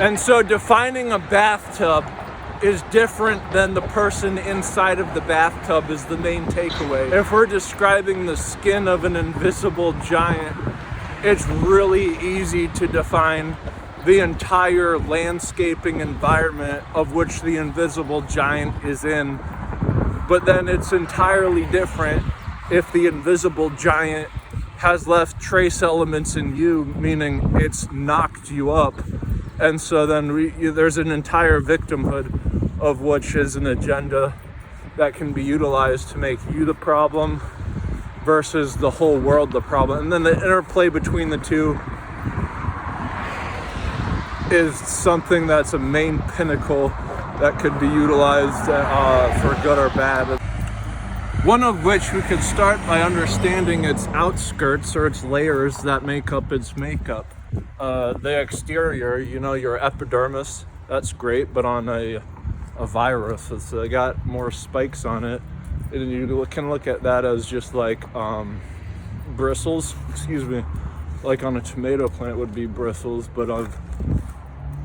And so defining a bathtub is different than the person inside of the bathtub is the main takeaway. If we're describing the skin of an invisible giant, it's really easy to define the entire landscaping environment of which the invisible giant is in. But then it's entirely different if the invisible giant has left trace elements in you, meaning it's knocked you up. And so then there's an entire victimhood of which is an agenda that can be utilized to make you the problem versus the whole world the problem. And then the interplay between the two is something that's a main pinnacle that could be utilized for good or bad. One of which we could start by understanding its outskirts or its layers that make up its makeup. The exterior, your epidermis, that's great, but on a virus, it's got more spikes on it, and you can look at that as just like bristles, like on a tomato plant would be bristles, but of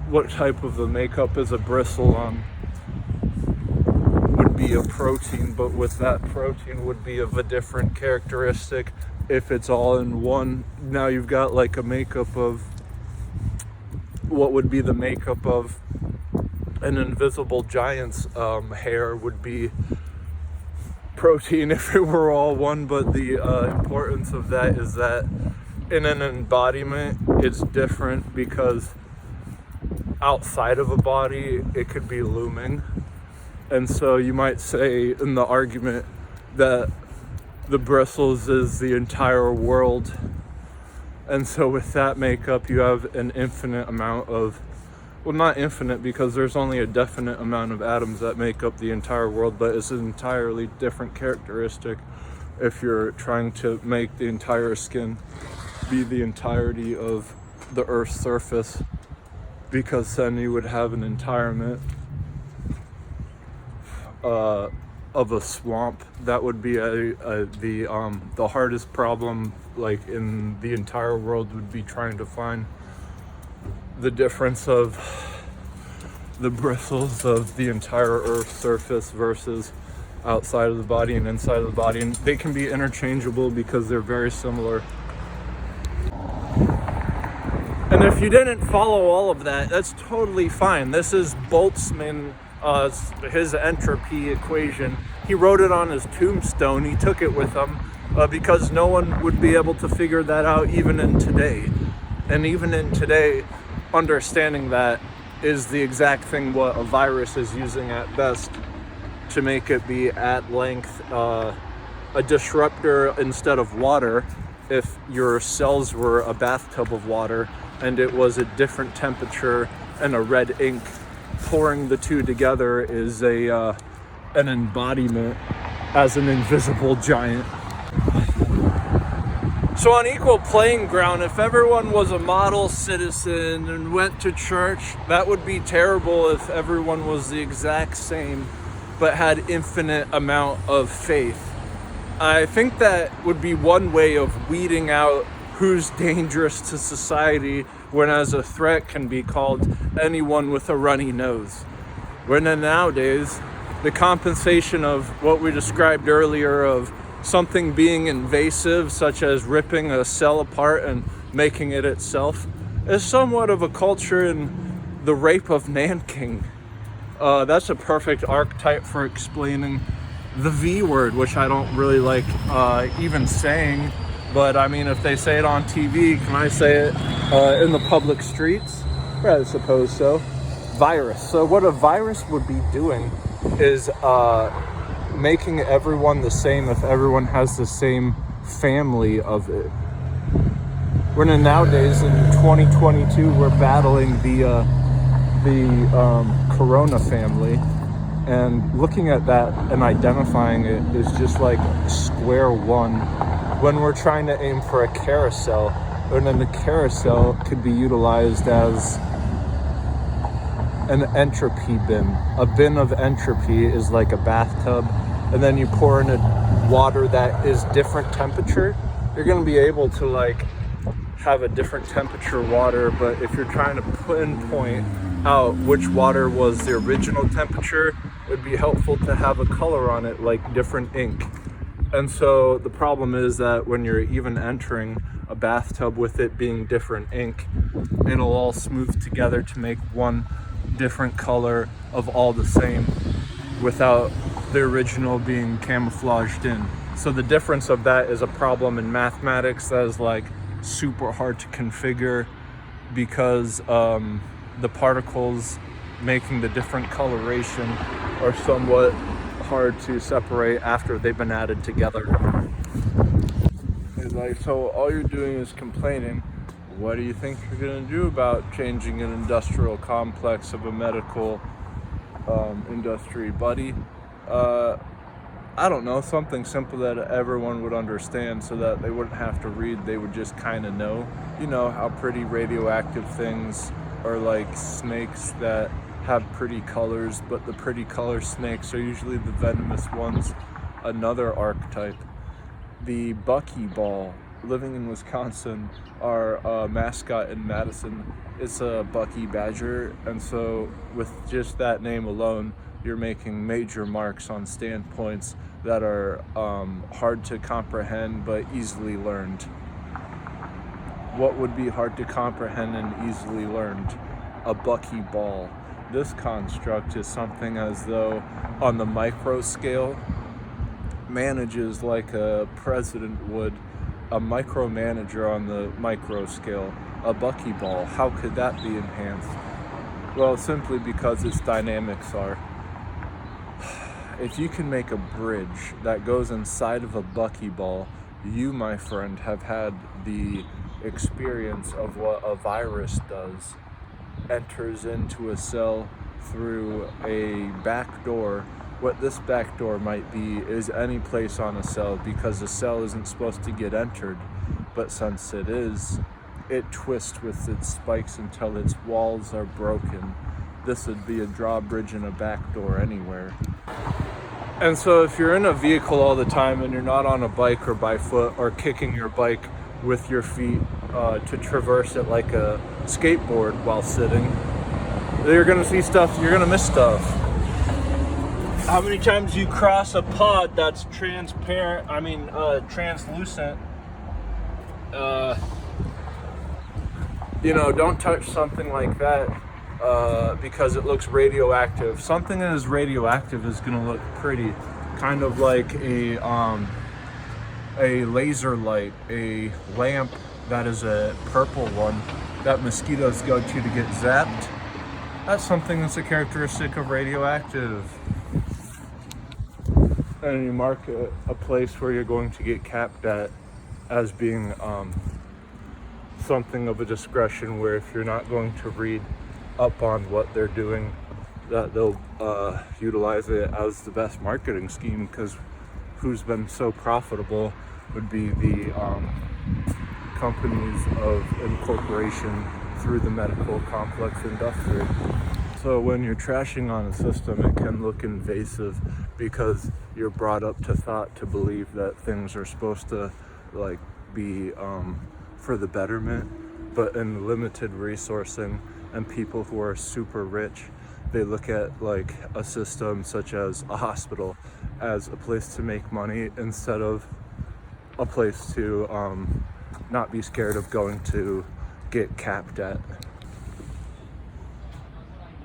what type of the makeup is a bristle on would be a protein, but with that protein would be of a different characteristic if it's all in one. Now you've got like a makeup of what would be the makeup of an invisible giant's hair would be protein if it were all one, but the importance of that is that in an embodiment it's different because outside of a body it could be looming. And so you might say in the argument that the bristles is the entire world. And so with that makeup, you have an infinite amount of, well, not infinite because there's only a definite amount of atoms that make up the entire world, but it's an entirely different characteristic if you're trying to make the entire skin be the entirety of the Earth's surface, because then you would have an entirement of a swamp. That would be the hardest problem, like in the entire world, would be trying to find the difference of the bristles of the entire Earth's surface versus outside of the body and inside of the body, and they can be interchangeable because they're very similar. And if you didn't follow all of that, that's totally fine. This is Boltzmann, his entropy equation. He wrote it on his tombstone. He took it with him because no one would be able to figure that out even in today. And even in today, understanding that is the exact thing what a virus is using at best to make it be at length a disruptor instead of water. If your cells were a bathtub of water and it was a different temperature and a red ink, pouring the two together is an embodiment as an invisible giant. So on equal playing ground, if everyone was a model citizen and went to church, that would be terrible if everyone was the exact same but had infinite amount of faith. I think that would be one way of weeding out who's dangerous to society, when as a threat can be called anyone with a runny nose. When nowadays, the compensation of what we described earlier of something being invasive, such as ripping a cell apart and making it itself, is somewhat of a culture in the rape of Nanking. That's a perfect archetype for explaining the V word, which I don't really like even saying, but I mean, if they say it on TV, can I say it in the public streets? I suppose so. Virus. So what a virus would be doing is making everyone the same if everyone has the same family of it. When nowadays in 2022 we're battling the Corona family, and looking at that and identifying it is just like square one when we're trying to aim for a carousel And then the carousel could be utilized as an entropy bin. A bin of entropy is like a bathtub, and then you pour in a water that is different temperature. You're going to be able to like have a different temperature water, but if you're trying to pinpoint out which water was the original temperature, it would be helpful to have a color on it, like different ink. And so the problem is that when you're even entering a bathtub with it being different ink, it'll all smooth together to make one different color of all the same without the original being camouflaged in. So the difference of that is a problem in mathematics that is like super hard to configure, because the particles making the different coloration are somewhat hard to separate after they've been added together. It's like, so all you're doing is complaining. What do you think you're going to do about changing an industrial complex of a medical industry, buddy? I don't know, something simple that everyone would understand so that they wouldn't have to read, they would just kind of know. You know how pretty radioactive things are like snakes that have pretty colors, but the pretty color snakes are usually the venomous ones. Another archetype, the buckyball. Living in Wisconsin, our mascot in Madison is a bucky badger, and so with just that name alone, you're making major marks on standpoints that are hard to comprehend but easily learned. What would be hard to comprehend and easily learned? A buckyball. This construct is something as though on the micro scale manages like a president would, a micromanager on the micro scale. A buckyball, how could that be enhanced? Well, simply because its dynamics are. If you can make a bridge that goes inside of a buckyball, you, my friend, have had the experience of what a virus does. Enters into a cell through a back door. What this back door might be is any place on a cell, because the cell isn't supposed to get entered, but since it is, it twists with its spikes until its walls are broken. This would be a drawbridge and a back door anywhere. And so if you're in a vehicle all the time and you're not on a bike or by foot or kicking your bike with your feet to traverse it like a skateboard while sitting, you're gonna see stuff, you're gonna miss stuff. How many times you cross a pod that's translucent, don't touch something like that because it looks radioactive. Something that is radioactive is gonna look pretty, kind of like a laser light, a lamp that is a purple one that mosquitoes go to get zapped. That's something that's a characteristic of radioactive. And you mark a place where you're going to get capped at as being something of a discretion, where if you're not going to read up on what they're doing, that they'll utilize it as the best marketing scheme, because who's been so profitable would be the companies of incorporation through the medical complex industry. So when you're trashing on a system, it can look invasive because you're brought up to thought to believe that things are supposed to like be for the betterment, but in limited resourcing and people who are super rich, they look at like a system such as a hospital as a place to make money instead of a place to not be scared of going to get capped at.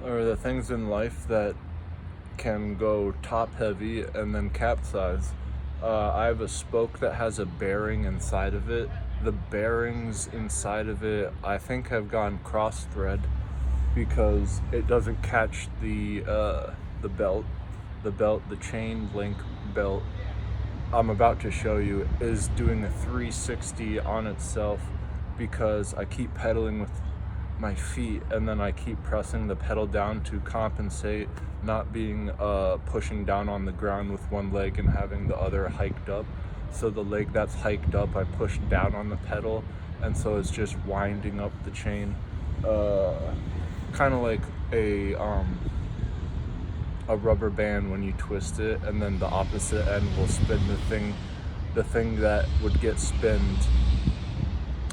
Or the things in life that can go top heavy and then capsize. I have a spoke that has a bearing inside of it. The bearings inside of it, I think, have gone cross thread because it doesn't catch the chain link belt. I'm about to show you is doing a 360 on itself because I keep pedaling with my feet and then I keep pressing the pedal down to compensate not being pushing down on the ground with one leg and having the other hiked up. So the leg that's hiked up, I push down on the pedal and so it's just winding up the chain, kind of like a rubber band when you twist it, and then the opposite end will spin the thing that would get spinned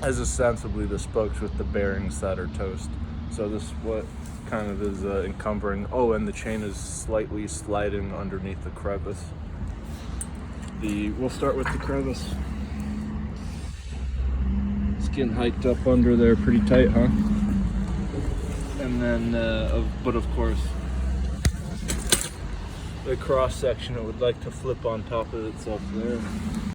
is ostensibly the spokes with the bearings that are toast. So this is what kind of is encumbering. Oh, and the chain is slightly sliding underneath the crevice. We'll start with the crevice. It's getting hiked up under there pretty tight, huh? And then, but of course, the cross section, it would like to flip on top of itself there.